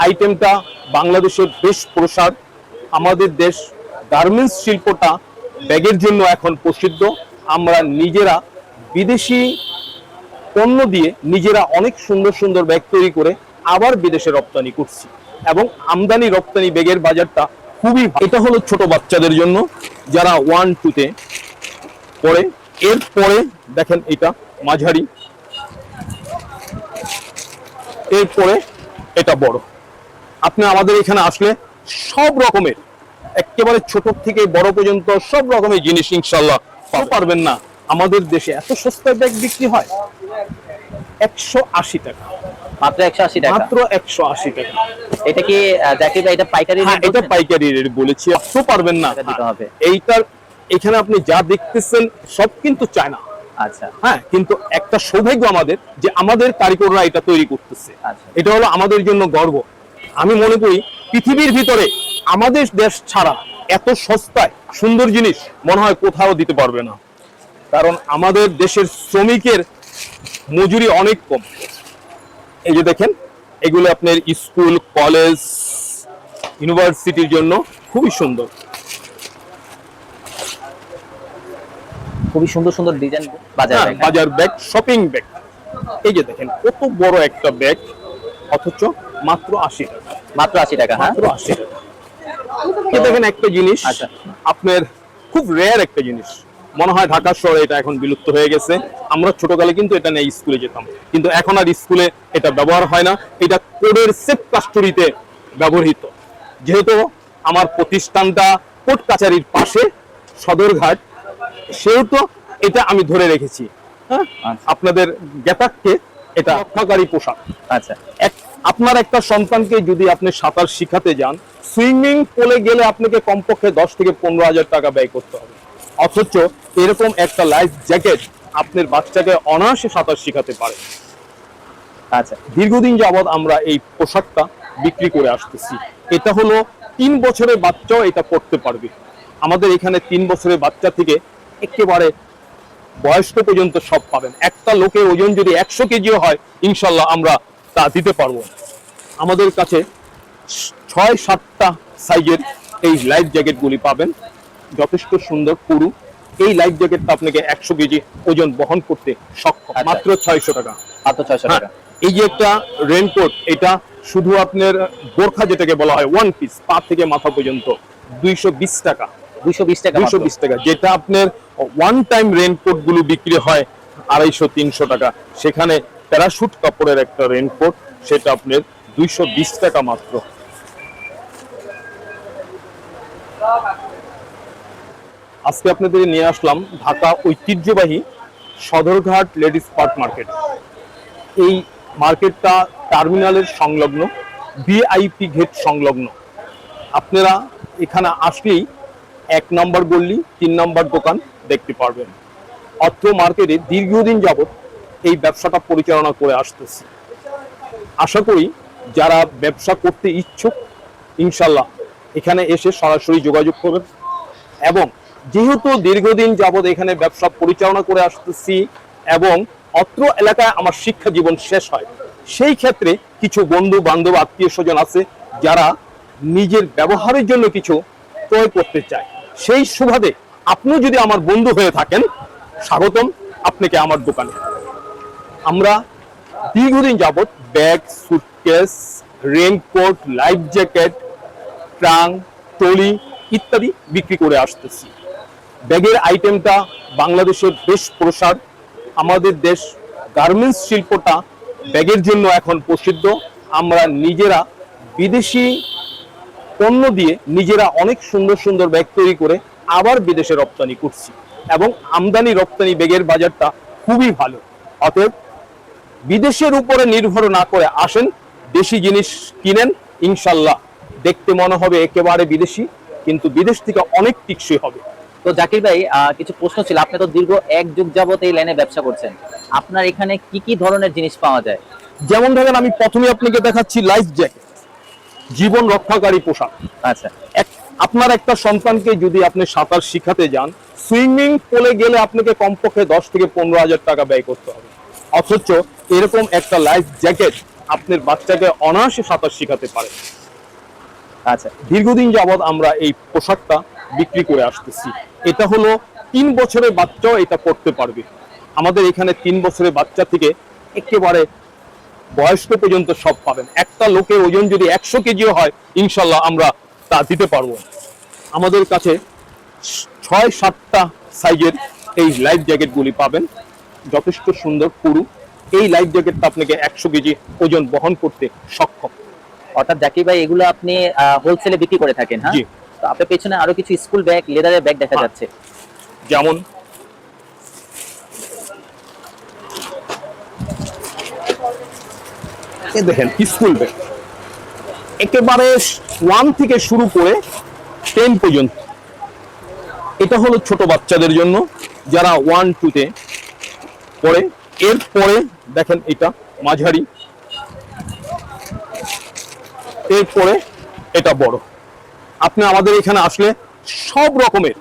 আইটেমটা বাংলাদেশের বেশ প্রসার। আমাদের দেশ গার্মেন্টস শিল্পটা ব্যাগের জন্য এখন প্রসিদ্ধ। আমরা নিজেরা বিদেশি পণ্য দিয়ে নিজেরা অনেক সুন্দর সুন্দর ব্যাগ তৈরি করে আবার বিদেশে রপ্তানি করছি এবং আমদানি রপ্তানি ব্যাগের বাজারটা খুবই। এটা হলো ছোট বাচ্চাদের জন্য যারা 1-2-তে পড়ে। এরপরে দেখেন এটা মাঝারি, এরপরে এটা বড়। আপনি আমাদের এখানে আসলে সব রকমের একেবারে ছোট থেকে বড় পর্যন্ত সব রকমের জিনিস ইনশাল্লাহ পারবেন না। আমাদের দেশে এত সস্তায় ব্যাগ বিক্রি হয় 180 টাকা, মাত্র 180 টাকা। মাত্র 180 টাকা। এটা কি জাকির ভাই, এটা পাইকারি রেট? এটা পাইকারি রেট বলেছি, আপনি পারবেন না দিতে হবে। এইটার এখানে আপনি যা দেখতেছেন সব কিন্তু চায়না। আচ্ছা, হ্যাঁ, কিন্তু একটা সৌভাগ্য আমাদের যে আমাদের কারিগররা এটা তৈরি করতেছে। এটা হলো আমাদের জন্য গর্ব। আমি মনে করি পৃথিবীর ভিতরে আমাদের দেশ ছাড়া এত সস্তায় সুন্দর জিনিস মনে হয় কোথাও দিতে পারবে না, কারণ আমাদের দেশের শ্রমিকের মজুরি অনেক কম। এই যে দেখেন, এগুলো আপনার স্কুল, কলেজ, ইউনিভার্সিটির জন্য খুবই সুন্দর। খুবই সুন্দর সুন্দর ডিজাইন বাজার ব্যাগ, শপিং ব্যাগ। এই যে দেখেন কত বড় একটা ব্যাগ, অথচ মাত্র 80 টাকা। মাত্র 80 টাকা। হ্যাঁ, মাত্র 80 টাকা। এই দেখেন একটা জিনিস, আপনার খুব রেয়ার একটা জিনিস, মনে হয় ঢাকা শহরে এটা এখন বিলুপ্ত হয়ে গেছে। আমরা ছোটকালে কিন্তু এটা নিয়ে স্কুলে যেতাম, কিন্তু এখন আর স্কুলে এটা ব্যবহার হয় না। এটা কোর্টের সেফ কাস্টডিতে ব্যবহৃত। যেহেতু আমার প্রতিষ্ঠানটা কোর্ট কাছারির পাশে সদরঘাট, সেহেতু এটা আমি ধরে রেখেছি। হ্যাঁ, আপনাদের জ্ঞাতার্থে এটা রক্ষাকারী পোশাক। আচ্ছা, আপনার একটা সন্তানকে যদি আপনি সাঁতার শিখাতে যান, সুইমিং পুলে গেলে আপনাকে কমপক্ষে 10 থেকে 15,000 টাকা ব্যয় করতে হবে, অথচ এরকম একটা লাইফ জ্যাকেট আপনার বাচ্চাকে অনায়াসে সাঁতার শিখাতে পারে। আচ্ছা, দীর্ঘদিন যাবৎ আমরা এই পোশাকটা বিক্রি করে আসতেছি। এটা হলো 3 বছরের বাচ্চাও এটা পড়তে পারবে। আমাদের এখানে 3 বছরের বাচ্চা থেকে একেবারে বয়স্ক পর্যন্ত সব পাবেন। একটা লোকের ওজন যদি 100 কেজিও হয়, ইনশাল্লাহ আমরা তা দিতে পারবো। আমাদের কাছে 6-7টা সাইজের এই লাইফ জ্যাকেটগুলি পাবেন, যথেষ্ট সুন্দর পুরু। এই লাইফ জ্যাকেটটা আপনাকে 100 কেজি ওজন বহন করতে সক্ষম, মাত্র 600 টাকা। মাত্র 600 টাকা। এই যে একটা রেনকোট, এটা শুধু আপনার বোরখা যেটাকে বলা হয়, ওয়ান পিস, পা থেকে মাথা পর্যন্ত, 220 টাকা। 220 টাকা। 220 টাকা। যেটা আপনার ওয়ান টাইম রেনকোট গুলো বিক্রি হয় 250-300 টাকা, সেখানে প্যারাশুট কাপড়ের একটা রেনকোট, সেটা আপনার 220 টাকা মাত্র। আজকে আপনাদের নিয়ে আসলাম ঢাকা ঐতিহ্যবাহী সদরঘাট লেডিস পার্ক মার্কেট। এই মার্কেটটা টার্মিনালের সংলগ্ন, ভিআইপি গেট সংলগ্ন। আপনারা এখানে আসলেই 1 নম্বর গল্লি, 3 নম্বর দোকান দেখতে পারবেন। অত্র মার্কেটে দীর্ঘদিন যাবত এই ব্যবসাটা পরিচালনা করে আসতেছি। আশা করি যারা ব্যবসা করতে ইচ্ছুক, ইনশাল্লাহ এখানে এসে সরাসরি যোগাযোগ করবেন। এবং যেহেতু দীর্ঘদিন যাবত এখানে ব্যবসা পরিচালনা করে আসতেছি এবং অত্র এলাকায় আমার শিক্ষা জীবন শেষ হয়, সেই ক্ষেত্রে কিছু বন্ধু বান্ধব, আত্মীয় স্বজন আছে যারা নিজের ব্যবহারের জন্য কিছু ক্রয় করতে চায়। সেই সুবাদে আপনিও যদি আমার বন্ধু হয়ে থাকেন, স্বাগতম আপনাকে আমার দোকানে। আমরা দীর্ঘদিন যাবত bag, suitcase, raincoat, life jacket, trunk, trolley ইত্যাদি বিক্রি করে আসতেছি। ব্যাগের আইটেমটা বাংলাদেশের বেশ প্রসার। আমাদের দেশ গার্মেন্টস শিল্পটা ব্যাগের জন্য এখন প্রসিদ্ধ। আমরা নিজেরা বিদেশি পণ্য দিয়ে নিজেরা অনেক সুন্দর সুন্দর ব্যাগ তৈরি করে আবার বিদেশে রপ্তানি করছি এবং আমদানি রপ্তানি ব্যাগের বাজারটা খুবই ভালো। অতএব বিদেশের উপরে নির্ভর না করে আসেন, দেশি জিনিস কিনেন, ইনশাল্লাহ দেখতে মনে হবে একেবারে বিদেশি, কিন্তু বিদেশ থেকে অনেক টিকসই হবে। তো জাকির ভাই, কিছু প্রশ্ন ছিল। আপনি তো দীর্ঘ 1 যুগ যাবত এই লাইনে ব্যবসা করছেন, আপনার এখানে কি কি ধরনের জিনিস পাওয়া যায়? যেমন ধরেন, আমি প্রথমে আপনাকে দেখাচ্ছি লাইফ জ্যাকেট, জীবন রক্ষাকারী পোশাক। আচ্ছা, আপনার একটা সন্তানকে যদি আপনি সাঁতার শিখাতে যান, সুইমিং পুলে গেলে আপনাকে কমপক্ষে 10 থেকে 15,000 টাকা ব্যয় করতে হবে, অথচ এরকম একটা লাইফ জ্যাকেট আপনার বাচ্চাকে অনায়াসে সাঁতার শেখাতে পারেন। আচ্ছা, দীর্ঘদিন যাবৎ আমরা এই পোশাকটা বিক্রি করে আসতেছি। এটা হলো 3 বছরের বাচ্চাও এটা পড়তে পারবে। আমাদের এখানে 3 বছরের বাচ্চা থেকে একেবারে বয়স্ক পর্যন্ত সব পাবেন। একটা লোকের ওজন যদি 100 কেজিও হয়, ইনশাল্লাহ আমরা তা দিতে পারবো। আমাদের কাছে 6-7টা সাইজের এই লাইফ জ্যাকেটগুলি পাবেন, যথেষ্ট সুন্দর পুরু। এই লাইফ জ্যাকেটটা আপনাকে 100 কেজি ওজন বহন করতে সক্ষম। অর্থাৎ জাকির ভাই এগুলো আপনি হোলসেলে বিক্রি করে থাকেন, হ্যাঁ? জি। তো আপনার পেছনে আরো কিছু স্কুল ব্যাগ, লেদারের ব্যাগ দেখা যাচ্ছে। যেমন এই দেখেন স্কুল ব্যাগ, একেবারে 1 থেকে শুরু করে 10 পর্যন্ত। এটা হলো ছোট বাচ্চাদের জন্য যারা 1-2 পড়ে। এরপরে দেখেন এটা মাঝারি, এরপরে এটা বড়। আপনি আমাদের এখানে আসলে সব রকমের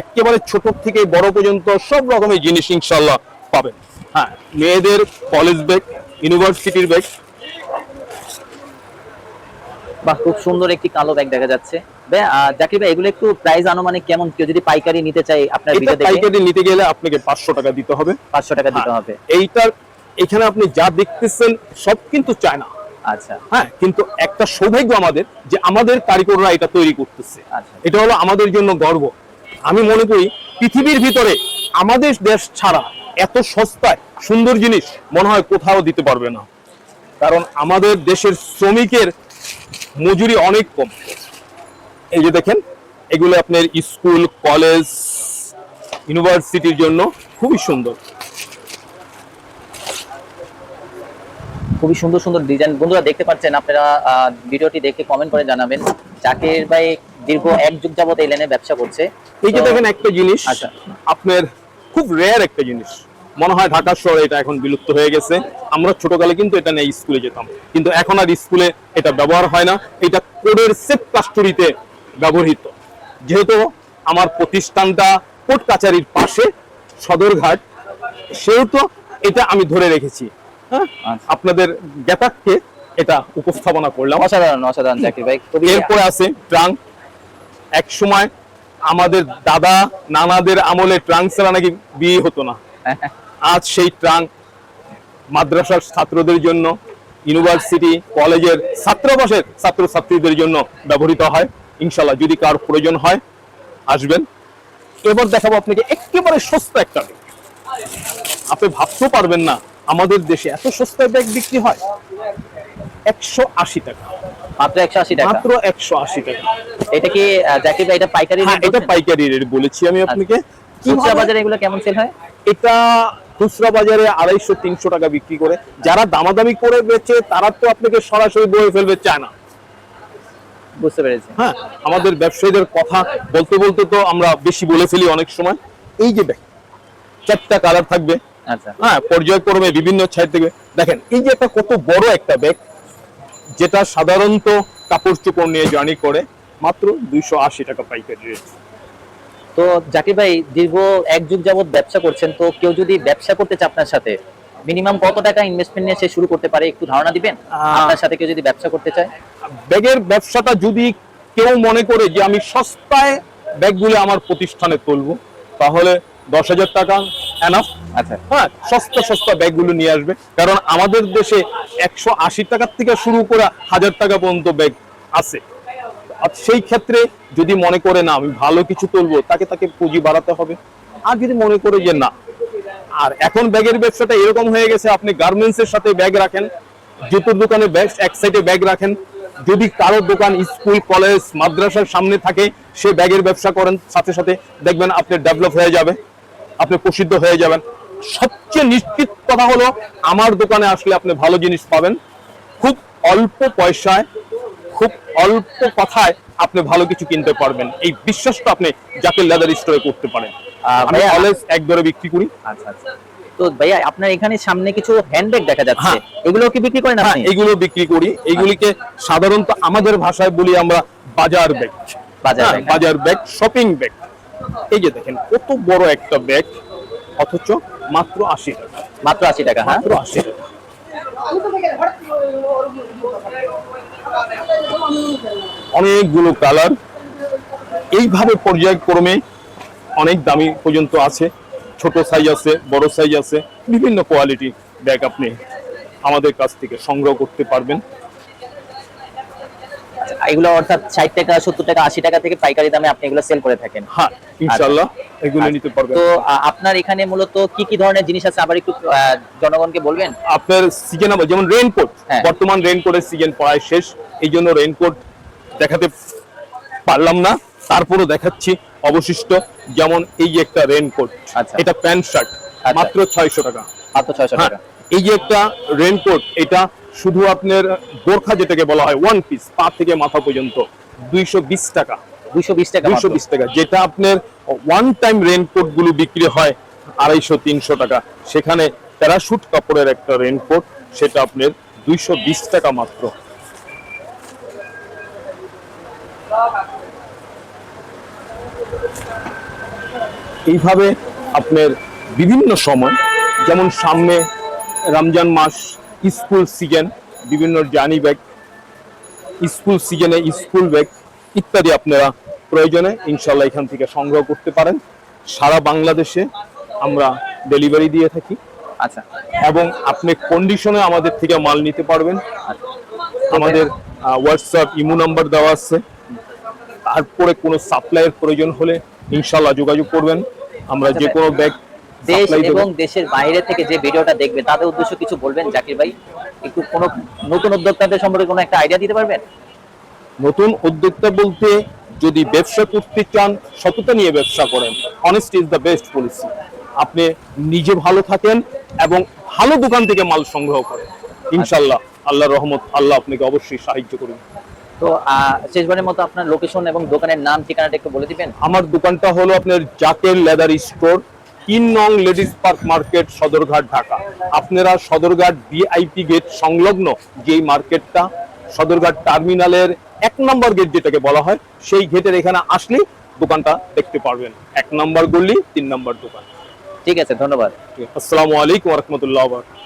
একেবারে ছোট থেকে বড় পর্যন্ত সব রকমের জিনিস ইনশাল্লাহ পাবেন। হ্যাঁ, মেয়েদের কলেজ ব্যাগ, ইউনিভার্সিটির ব্যাগ। বাহ, খুব সুন্দর একটি কালো ব্যাগ দেখা যাচ্ছে। জাকির ভাই এগুলো একটু প্রাইস আনুমানিক কেমন? কেউ যদি পাইকারি নিতে চায় আপনার এটা ভিডিও দেখে পাইকারি নিতে গেলে আপনাকে 500 টাকা দিতে হবে। 500 টাকা দিতে হবে। এইটার এখানে আপনি যা দেখতেছেন সব কিন্তু চায়না। আচ্ছা হ্যাঁ, কিন্তু একটা সৌভাগ্য আমাদের যে আমাদের কারিগররা এটা তৈরি করতেছে। আচ্ছা, এটা হলো আমাদের জন্য গর্ব। আমি মনে করি পৃথিবীর ভিতরে আমাদের দেশ ছাড়া এত সস্তায় সুন্দর জিনিস মনে হয় কোথাও দিতে পারবে না। কারণ আমাদের দেশের শ্রমিকের মজুরি অনেক কম। এই যে দেখেন, এগুলো আপনার স্কুল, কলেজ, ইউনিভার্সিটির জন্য খুবই সুন্দর। খুবই সুন্দর সুন্দর ডিজাইন বন্ধুরা দেখতে পাচ্ছেন। আপনারা ভিডিওটি দেখে কমেন্ট করে জানাবেন। জাকির ভাই দীর্ঘ 1 যুগ যাবত এই লাইনে ব্যবসা করছে। এই যে তো- দেখেন একটা জিনিস, আচ্ছা। আপনার খুব রেয়ার একটা জিনিস, মনে হয় ঢাকা শহরে এটা এখন বিলুপ্ত হয়ে গেছে। আমরা ছোটকালে কিন্তু এটা নিয়ে স্কুলে যেতাম, কিন্তু এখন আর স্কুলে এটা ব্যবহার হয় না। এটা কোর্টের সেফ কাস্টডিতে ব্যবহৃত। যেহেতু আমার প্রতিষ্ঠানটা কোর্ট কাচারির পাশে সদরঘাট, সেহেতু এটা আমি ধরে রেখেছি। হ্যাঁ, আচ্ছা। আপনাদের জ্ঞাতার্থে এটা উপস্থাপনা করলাম। অসাধারণ অসাধারণ জাকির ভাই, খুবই এরপরে আছে ট্রাঙ্ক। এক সময় আমাদের দাদা নানাদের আমলে ট্রাঙ্ক ছাড়া নাকি বিয়ে হতো না। আজ সেই ট্রাঙ্ক মাদ্রাসার ছাত্রদের জন্য, ইউনিভার্সিটি কলেজের ছাত্রাবাসের ছাত্রছাত্রীদের জন্য ব্যবহৃত হয়। ইনশাল্লাহ যদি কার প্রয়োজন হয় আসবেন। এবার দেখাবো আপনাকে একেবারে সস্তা একটা ব্যাগ। আপনি ভাবতেও পারবেন না আমাদের দেশে এত সস্তায় ব্যাগ বিক্রি হয়। 180 টাকা, মাত্র 180 টাকা। মাত্র 180 টাকা। এটা কি জাকির ভাই এটা পাইকারি হ্যাঁ, রেট এটা বলছেন? পাইকারি রেট বলেছি আমি আপনাকে। খুচরা কিভাবে? বাজারে এগুলো কেমন সেল হয়? এটা খুচরা বাজারে 250-300 টাকা বিক্রি করে। যারা দামাদামি করে বেচে তারা তো আপনাকে সরাসরি বলে ফেলবে চায় না। বুঝতে পেরেছি। হ্যাঁ, আমাদের ব্যবসায়ীদের কথা বলতে বলতে তো আমরা বেশি বলে ফেলি অনেক সময়। এই যে ব্যাগ 4টা কালার থাকবে। আচ্ছা, হ্যাঁ, পর্যায়ক্রমে বিভিন্ন সাইজ থেকে দেখেন। এই যে একটা কত বড় একটা ব্যাগ, যেটা সাধারণত কাপড় চোপড় নিয়ে জার্নি করে, মাত্র 280 টাকা পাইকারি রেট। তো জাকির ভাই দীর্ঘ 1 যুগ যাবত ব্যবসা করছেন, তো কেউ যদি ব্যবসা করতে চায় আপনার সাথে মিনিমাম কত টাকা ইনভেস্টমেন্ট নিয়ে সে শুরু করতে পারে, একটু ধারণা দিবেন? আপনার সাথে কেউ যদি ব্যবসা করতে চায়? ব্যাগের ব্যবসাটা যদি কেউ মনে করে যে আমি সস্তায় ব্যাগগুলো আমার প্রতিষ্ঠানে তুলবো, তাহলে 10,000 টাকা এনাফ। আচ্ছা, হ্যাঁ, সস্তা সস্তা ব্যাগগুলো নিয়ে আসবে। কারণ আমাদের দেশে 180 টাকার থেকে শুরু করে 1000 টাকা পর্যন্ত ব্যাগ আছে। আর সেই ক্ষেত্রে যদি মনে করে না আমি ভালো কিছু তুলবো, তাকে পুঁজি বাড়াতে হবে। আর যদি মনে করে যে না, আর এখন ব্যাগের ব্যবসাটা এরকম হয়ে গেছে, আপনি গার্মেন্টস এর সাথে ব্যাগ রাখেন, জুতোর দোকানে ব্যাগ এক সাইডে ব্যাগ রাখেন। যদি কারো দোকান স্কুল কলেজ মাদ্রাসার সামনে থাকে, সে ব্যাগের ব্যবসা করেন, সাথে সাথে দেখবেন আপনি ডেভেলপ হয়ে যাবে, আপনি প্রসিদ্ধ হয়ে যাবেন। সবচেয়ে নিশ্চিত কথা হলো আমার দোকানে আসলে আপনি ভালো জিনিস পাবেন, খুব অল্প পয়সায়, খুব অল্প কথায় আপনি ভালো কিছু কিনতে পারবেন। এই বিশ্বাসটা আপনি জাকির লেদার স্টোরে করতে পারেন। আমি ভাইয়া- অলওয়েজ এক দরে বিক্রি করি। আচ্ছা আচ্ছা। তো ভাইয়া আপনার এখানে সামনে কিছু হ্যান্ডব্যাগ দেখা যাচ্ছে, হ্যাঁ। এগুলো কি বিক্রি করেন হ্যাঁ, আপনি? এগুলো বিক্রি করি। এইগুলিকে সাধারণত আমাদের ভাষায় বলি আমরা বাজার ব্যাগ। বাজার হ্যাঁ, ব্যাগ, হ্যাঁ। বাজার ব্যাগ, শপিং ব্যাগ। এই যে দেখেন কত বড় একটা ব্যাগ, অথচ মাত্র 80 টাকা। মাত্র 80 টাকা, হ্যাঁ। মাত্র 80 টাকা। অনেকগুলো কালার, এইভাবে পর্যায়ক্রমে অনেক দামি পর্যন্ত আছে, ছোট সাইজ আছে, বড় সাইজ আছে, বিভিন্ন কোয়ালিটি ব্যাগ আপনি আমাদের কাছ থেকে সংগ্রহ করতে পারবেন। এগুলো অর্থাৎ 60 টাকা 70 টাকা 80 টাকা থেকে পাইকারি দামে আপনি এগুলো সেল করে থাকেন। হ্যাঁ, ইনশাআল্লাহ এগুলো নিতে পারবেন। তো আপনার এখানে মূলত কি কি ধরনের জিনিস আছে আবার একটু জনগণকে বলবেন? আপনার সিজন আবার যেমন রেইনকোট, হ্যাঁ। বর্তমান রেইনকোটের সিজন প্রায় শেষ, এই জন্য রেইনকোট দেখাতে পারলাম না, তারপরও দেখাচ্ছি অবশিষ্ট। যেমন এই যে একটা রেইনকোট, আচ্ছা। এটা প্যান্ট শার্ট, মাত্র 600 টাকা। মাত্র 600 হ্যাঁ, টাকা। এই যে একটা রেইনকোট, এটা শুধু আপনার বোরখা যেটাকে বলা হয় ওয়ান পিস, পা থেকে মাথা পর্যন্ত 220 টাকা। 220 টাকা মাত্র। 220 টাকা, যেটা আপনার ওয়ান টাইম রেইনকোট গুলো বিক্রি হয় 250-300 টাকা, সেখানে প্যারাশুট কাপড়ের একটা রেইনকোট, সেটা আপনার 220 টাকা মাত্র। এইভাবে আপনার বিভিন্ন সময়, যেমন সামনে রমজান মাস, স্কুল সিজন, বিভিন্ন জার্নি ব্যাগ, স্কুল সিজনে স্কুল ব্যাগ ইত্যাদি আপনারা প্রয়োজনে ইনশাল্লাহ এখান থেকে সংগ্রহ করতে পারেন। সারা বাংলাদেশে আমরা ডেলিভারি দিয়ে থাকি, আচ্ছা। এবং আপনি কন্ডিশনে আমাদের থেকে মাল নিতে পারবেন। আমাদের হোয়াটসঅ্যাপ ইমো নাম্বার দেওয়া আছে, তারপরে কোনো সাপ্লাইয়ের প্রয়োজন হলে ইনশাল্লাহ যোগাযোগ করবেন, আমরা যে কোনো ব্যাগ দেশ সাপ্লাই দেব। এবং দেশের বাইরে থেকে যে ভিডিওটা দেখবে তাদের উদ্দেশ্য কিছু বলবেন জাকির ভাই? একটু কোনো নতুন উদ্যোক্তাদের সম্পর্কে কোনো একটা আইডিয়া দিতে পারবেন? নতুন উদ্যোক্তা বলতে, যদি ব্যবসা করতে চান, সততা নিয়ে ব্যবসা করেন, honesty is the best policy. আপনি নিজে ভালো থাকেন এবং ভালো দোকান থেকে মাল সংগ্রহ করেন, ইনশাল্লাহ আল্লাহর রহমত, আল্লাহ আপনাকে অবশ্যই সাহায্য করবেন। তো শেষবারের মতো আপনার লোকেশন এবং দোকানের নাম ঠিকানাটা একটু বলে দিবেন? আমার দোকানটা হলো আপনার জাকের লেদার স্টোর, 3 নং ladies park market, Sadarghat, Dhaka. আপনারা সদরঘাট ভিআইপি গেট সংলগ্ন যেই মার্কেটটা, সদরঘাট টার্মিনালের 1 নম্বর গেট যেটাকে বলা হয়, সেই গেটের এখানে আসলে দোকানটা দেখতে পারবেন। 1 নম্বর গলি, 3 নম্বর দোকান। ঠিক আছে, ধন্যবাদ। আসসালামু আলাইকুম ওয়া রাহমাতুল্লাহি ওয়া বারাকাতুহু।